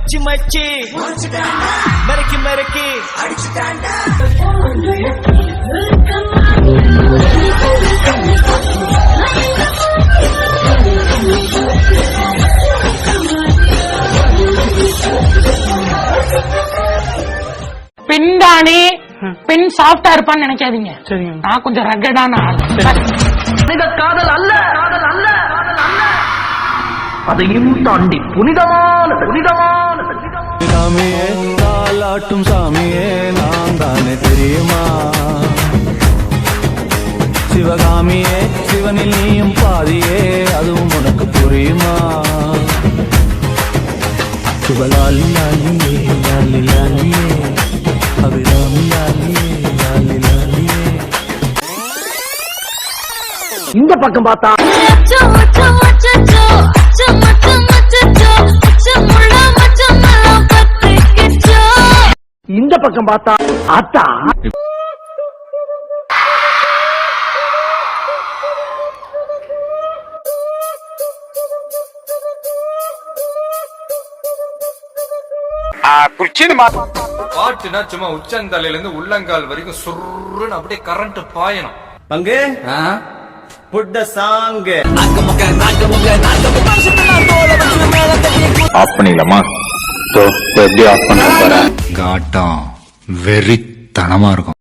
மச்சி மச்சி மறக்கி மறக்கி அடிச்சுட்டாண்டா. பெண் தானே பெண் சாஃப்டா இருப்பான்னு நினைக்காதீங்க. நான் கொஞ்சம் ரகடான ஆள். காதல் அல்ல, காதல் அல்ல, காதல் அல்ல, அதையும் தாண்டி புனிதமான புனிதமான சாமியே தாலாட்டும் சாமியே நான் தானே தெரியுமா, சிவகாமியே சிவனில் நீயும் பாதியே அதுவும் உனக்கு புரியுமா, சிவலாலி லாலியே லாலி லாலியே அபிராமி லாலியே லாலி லாலியே. இந்த பக்கம் பார்த்தா இந்த பக்கம் பார்த்தா அத்தா. பாட்டுனா சும்மா உச்சந்தலையில இருந்து உள்ளங்கால் வரைக்கும் சுருன்னு அப்படியே கரண்ட் பாயணும். பங்கு புட்ட சாங் ஆஃப் பண்ணிடலாமா? எப்படி ஆஃப் பண்ண போற? காட்டம் வெறித்தனமா இருக்கும்.